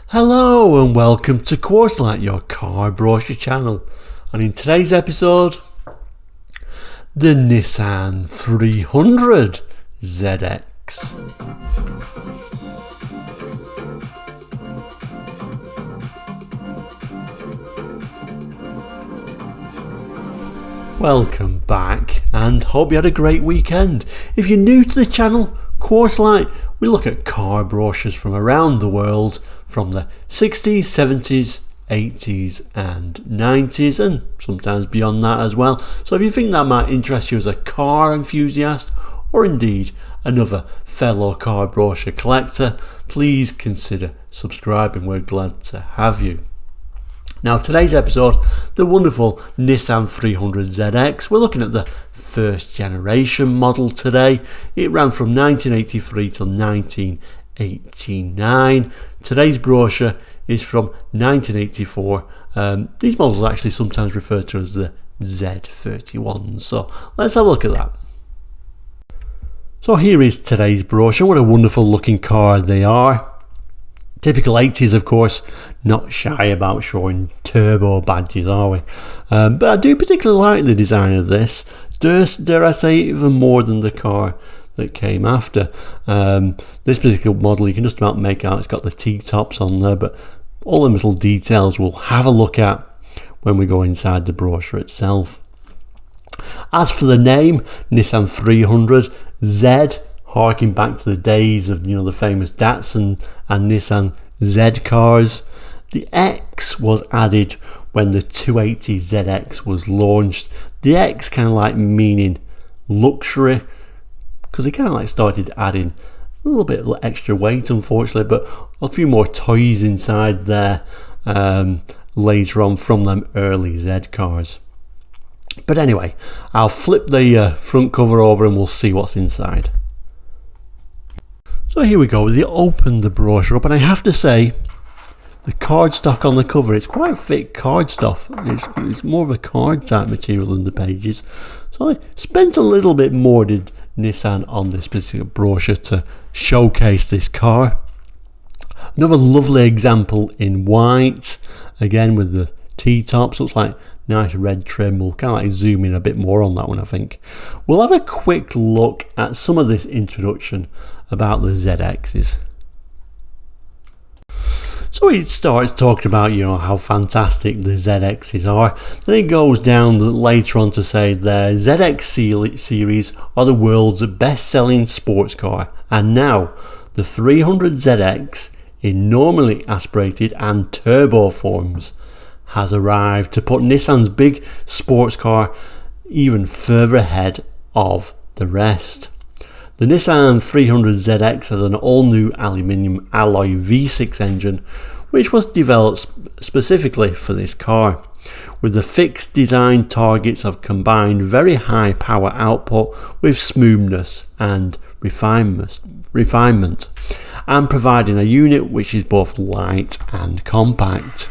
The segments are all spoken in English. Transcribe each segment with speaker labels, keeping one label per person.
Speaker 1: Hello and welcome to Quartzlight, your car brochure channel, and in today's episode, the Nissan 300 ZX. Welcome back and hope you had a great weekend. If you're new to the channel, Quartzlight, we look at car brochures from around the world from the 60s, 70s, 80s and 90s and sometimes beyond that as well. So if you think that might interest you as a car enthusiast or indeed another fellow car brochure collector, please consider subscribing. We're glad to have you. Now today's episode, the wonderful Nissan 300 ZX. We're looking at the first generation model today. It ran from 1983 till 1989. Today's brochure is from 1984. These models are actually sometimes referred to as the Z31. So let's have a look at that. So here is today's brochure. What a wonderful looking car they are. Typical 80s, of course, not shy about showing turbo badges, are we? But I do particularly like the design of this. Dare I say, even more than the car that came after. This particular model, you can just about make out it's got the T-tops on there, but all the little details we'll have a look at when we go inside the brochure itself. As for the name, Nissan 300 Z, harking back to the days of the famous Datsun and Nissan Z cars. The X was added when the 280 ZX was launched. The X kind of like meaning luxury, because they kind of like started adding a little bit of extra weight, unfortunately, but a few more toys inside there later on from them early Z cars. But anyway, I'll flip the front cover over and we'll see what's inside. So here we go, they opened the brochure up, and I have to say, the cardstock on the cover, it's quite thick cardstock. It's more of a card type material than the pages. So I spent a little bit more, did Nissan, on this particular brochure to showcase this car. Another lovely example in white, again with the T-tops, looks like nice red trim. We'll kind of like zoom in a bit more on that one, I think. We'll have a quick look at some of this introduction about the ZXs. So it starts talking about how fantastic the ZXs are. Then it goes down later on to say the ZX series are the world's best-selling sports car, and now the 300 ZX in normally aspirated and turbo forms has arrived to put Nissan's big sports car even further ahead of the rest. The Nissan 300 ZX has an all-new aluminium alloy V6 engine, which was developed specifically for this car, with the fixed design targets of combined very high power output with smoothness and refinement, and providing a unit which is both light and compact.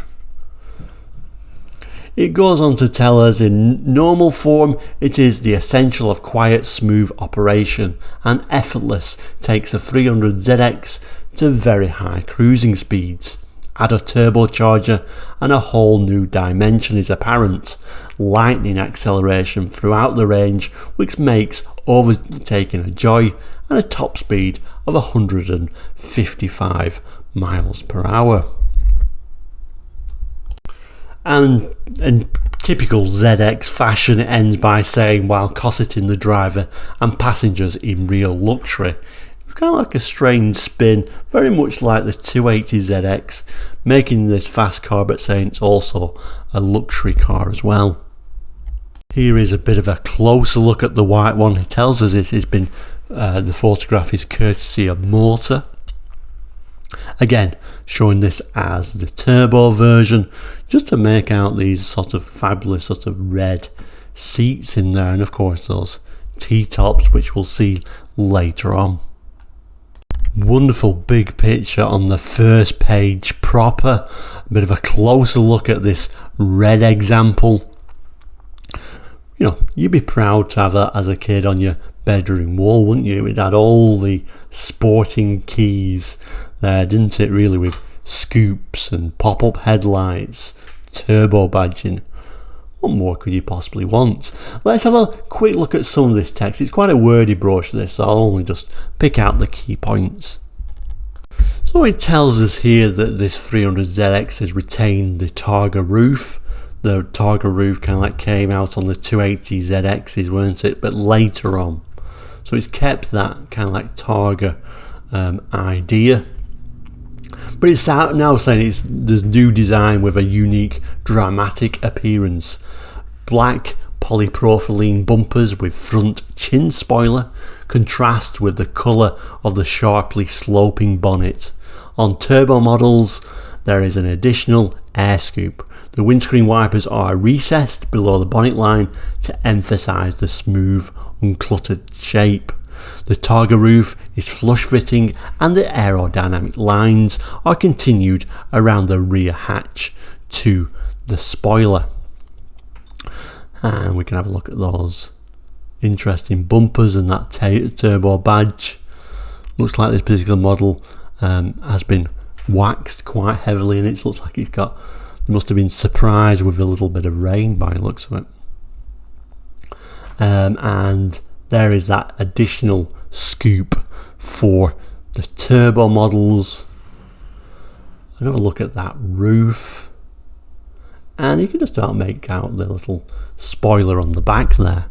Speaker 1: It goes on to tell us in normal form it is the essential of quiet, smooth operation, and effortless takes a 300 ZX to very high cruising speeds. Add a turbocharger and a whole new dimension is apparent, lightning acceleration throughout the range, which makes overtaking a joy, and a top speed of 155 miles per hour. And in typical ZX fashion, it ends by saying, while cosseting the driver and passengers in real luxury. It's kind of like a strange spin, very much like the 280 ZX, making this fast car but saying it's also a luxury car as well. Here is a bit of a closer look at the white one. It tells us this has been, the photograph is courtesy of Motor. Again, showing this as the turbo version, just to make out these sort of fabulous sort of red seats in there, and of course those T-tops, which we'll see later on. Wonderful big picture on the first page proper. A bit of a closer look at this red example. You'd be proud to have that as a kid on your bedroom wall, wouldn't you? It had all the sporting keys there, didn't it, really, with scoops and pop-up headlights, turbo badging. What more could you possibly want? Let's have a quick look at some of this text. It's quite a wordy brochure this, so I'll only just pick out the key points. So it tells us here that this 300ZX has retained the Targa roof. The Targa roof kind of like came out on the 280ZXs, weren't it? But later on. So it's kept that kind of like Targa idea. But it's out now saying there's new design with a unique dramatic appearance. Black polypropylene bumpers with front chin spoiler contrast with the colour of the sharply sloping bonnet. On turbo models there is an additional air scoop. The windscreen wipers are recessed below the bonnet line to emphasise the smooth, uncluttered shape. The Targa roof is flush fitting and the aerodynamic lines are continued around the rear hatch to the spoiler. And we can have a look at those interesting bumpers and that turbo badge. Looks like this particular model has been waxed quite heavily, and it looks like it must have been surprised with a little bit of rain by the looks of it. And there is that additional scoop for the turbo models. Another look at that roof, and you can just about make out the little spoiler on the back there.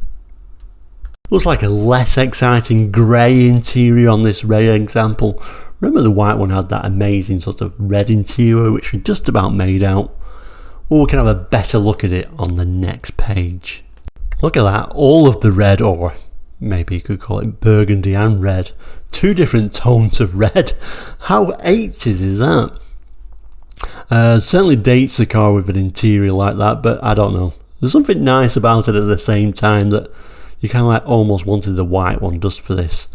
Speaker 1: Looks like a less exciting grey interior on this rare example. Remember the white one had that amazing sort of red interior which we just about made out. Well, we can have a better look at it on the next page. Look at that, all of the red, or maybe you could call it burgundy and red. Two different tones of red. How 80s is that? Certainly dates the car with an interior like that, but I don't know. There's something nice about it at the same time that you kind of like almost wanted the white one just for this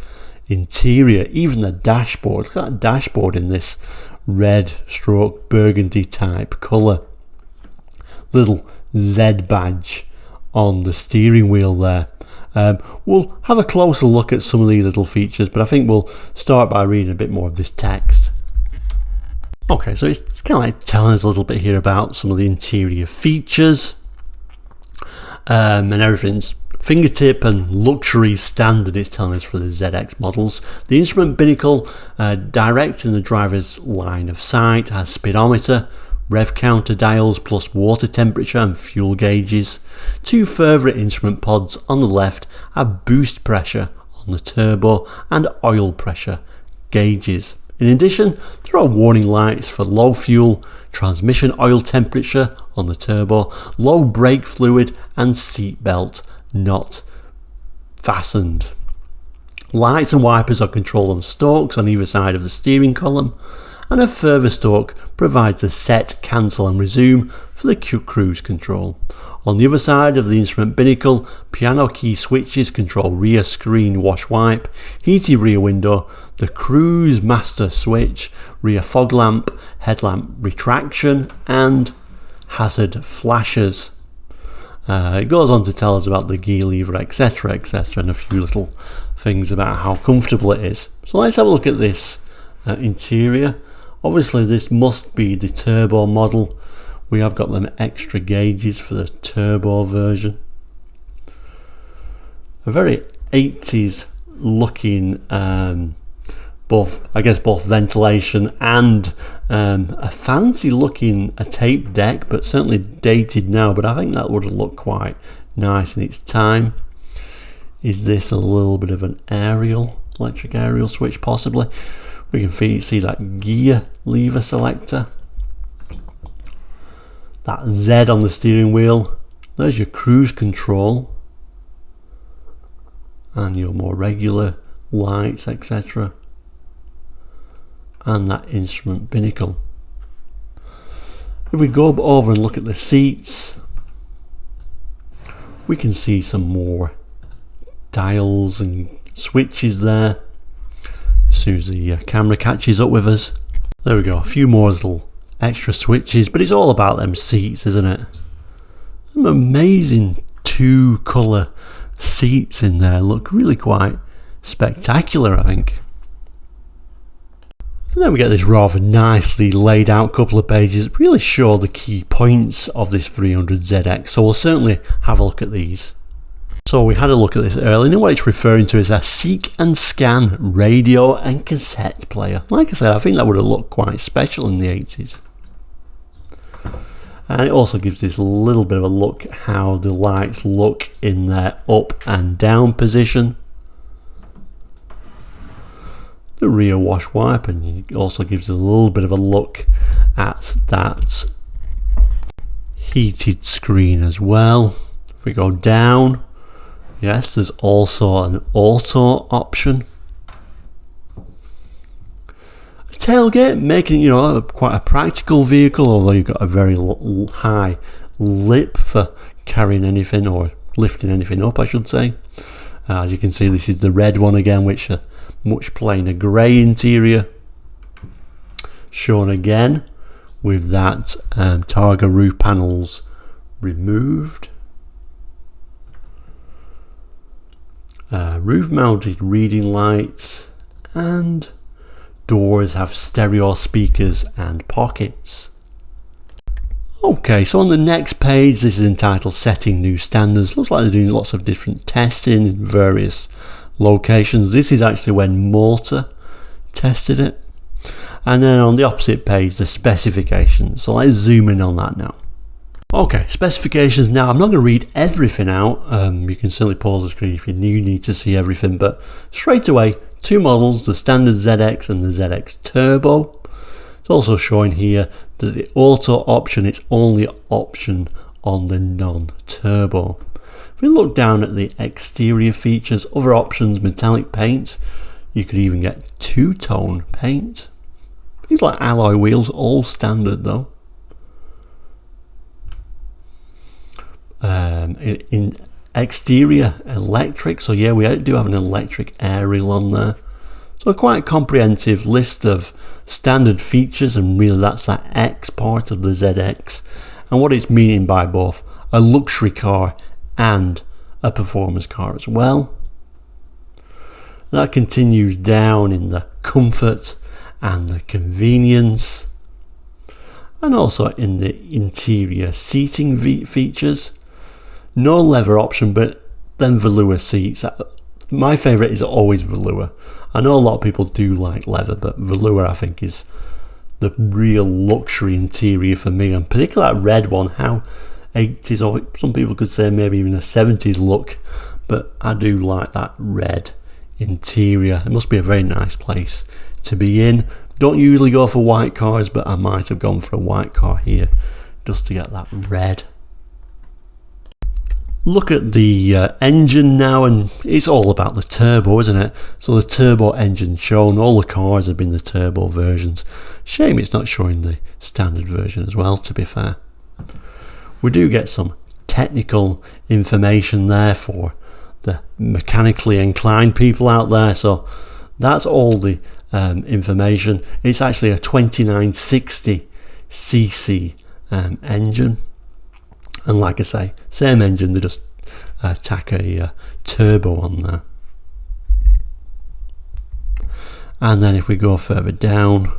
Speaker 1: interior. Even the dashboard, look at that dashboard in this red stroke burgundy type colour. Little Z badge on the steering wheel there. We'll have a closer look at some of these little features, but I think we'll start by reading a bit more of this text. Okay, so it's kind of like telling us a little bit here about some of the interior features, and everything's fingertip and luxury standard it's telling us for the ZX models. The instrument binnacle direct in the driver's line of sight, has speedometer, rev counter dials plus water temperature and fuel gauges. Two further instrument pods on the left have boost pressure on the turbo and oil pressure gauges. In addition, there are warning lights for low fuel, transmission oil temperature on the turbo, low brake fluid and seat belt not fastened. Lights and wipers are controlled on stalks on either side of the steering column, and a further stalk provides the set, cancel and resume for the cruise control. On the other side of the instrument binnacle, piano key switches control rear screen wash wipe, heated rear window, the cruise master switch, rear fog lamp, headlamp retraction and hazard flashes. It goes on to tell us about the gear lever, etc, etc, and a few little things about how comfortable it is. So let's have a look at this interior. Obviously this must be the turbo model. We have got them extra gauges for the turbo version. A very 80s looking both ventilation and a fancy looking tape deck, but certainly dated now, but I think that would have looked quite nice in its time. Is this a little bit of an electric aerial switch possibly? We can see that gear lever selector, that Z on the steering wheel. There's your cruise control and your more regular lights, etc, and that instrument binnacle. If we go over and look at the seats, we can see some more dials and switches there as soon as the camera catches up with us. There we go, a few more little extra switches, but it's all about them seats, isn't it? Some amazing two colour seats in there, look really quite spectacular, I think. And then we get this rather nicely laid out couple of pages that really show the key points of this 300ZX. So we'll certainly have a look at these. So we had a look at this earlier, and what it's referring to is a seek and scan radio and cassette player. Like I said, I think that would have looked quite special in the 80s. And it also gives this little bit of a look at how the lights look in their up and down position. The rear wash wiper, and it also gives a little bit of a look at that heated screen as well. If we go down, yes, there's also an auto option. A tailgate, making it, quite a practical vehicle, although you've got a very high lip for carrying anything or lifting anything up, I should say. As you can see, this is the red one again, which much plainer grey interior, shown again with that Targa roof panels removed. Roof mounted reading lights, and doors have stereo speakers and pockets. Okay, so on the next page, this is entitled Setting New Standards. Looks like they're doing lots of different testing in various locations. This is actually when Motor tested it. And then on the opposite page, the specifications. So let's zoom in on that now. Okay, specifications now. I'm not going to read everything out. You can certainly pause the screen if you need to see everything. But straight away, two models, the standard ZX and the ZX Turbo. It's also showing here that the auto option is only option on the non-turbo. If we look down at the exterior features, other options, metallic paint, you could even get two-tone paint. Things like alloy wheels, all standard though. In exterior, electric, so yeah, we do have an electric aerial on there. So quite a comprehensive list of standard features, and really that's that X part of the ZX and what it's meaning by both a luxury car and a performance car as well. That continues down in the comfort and the convenience, and also in the interior seating features. No leather option, but then velour seats. My favourite is always velour. I know a lot of people do like leather, but velour I think is the real luxury interior for me, and particularly that red one, how 80s, or some people could say maybe even a 70s look, but I do like that red interior. It must be a very nice place to be in. Don't usually go for white cars, but I might have gone for a white car here just to get that red. Look at the engine now, and it's all about the turbo, isn't it? So the turbo engine shown, all the cars have been the turbo versions. Shame it's not showing the standard version as well, to be fair. We do get some technical information there for the mechanically inclined people out there, so that's all the information. It's actually a 2960cc engine, and like I say, same engine, they just tack a turbo on there. And then if we go further down,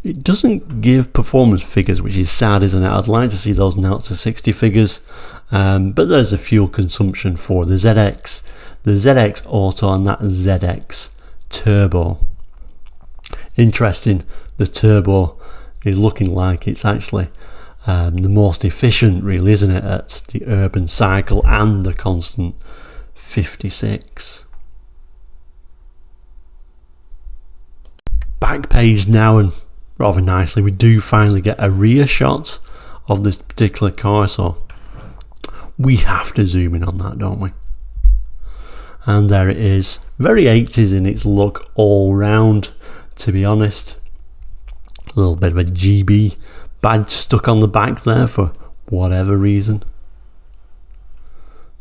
Speaker 1: it doesn't give performance figures, which is sad, isn't it? I'd like to see those 0 to 60 figures, but there's the fuel consumption for the ZX, the ZX Auto and that ZX Turbo. Interesting, the Turbo is looking like it's actually the most efficient, really, isn't it, at the urban cycle and the constant 56. Back page now, and rather nicely we do finally get a rear shot of this particular car, so we have to zoom in on that, don't we? And there it is, very 80s in its look all round, to be honest. A little bit of a GB badge stuck on the back there for whatever reason.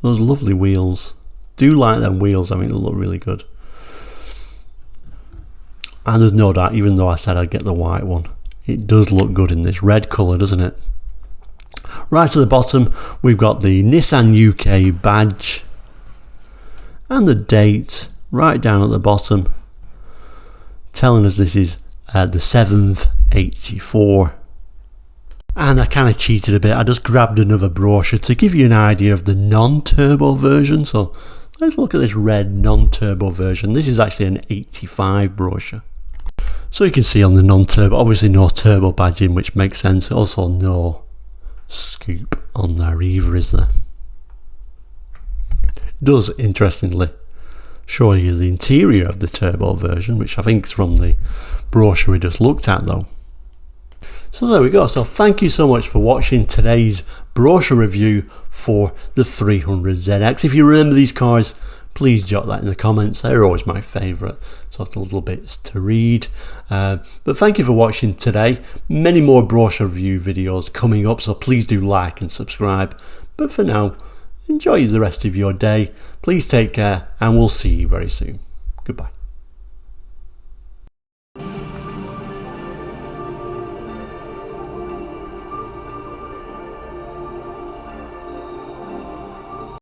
Speaker 1: Those lovely wheels, do like them wheels, I mean, they look really good. And there's no doubt, even though I said I'd get the white one, it does look good in this red colour, doesn't it? Right at the bottom, we've got the Nissan UK badge and the date right down at the bottom, telling us this is the 7th 84. And I kind of cheated a bit. I just grabbed another brochure to give you an idea of the non-turbo version. So let's look at this red non-turbo version. This is actually an 85 brochure. So you can see on the non-turbo, obviously no turbo badging, which makes sense. Also no scoop on there either, is there? It does, interestingly, show you the interior of the turbo version, which I think is from the brochure we just looked at though. So there we go. So thank you so much for watching today's brochure review for the 300ZX. If you remember these cars, please jot that in the comments. They're always my favourite sort of little bits to read. But thank you for watching today. Many more brochure review videos coming up, so please do like and subscribe. But for now, enjoy the rest of your day. Please take care, and we'll see you very soon. Goodbye.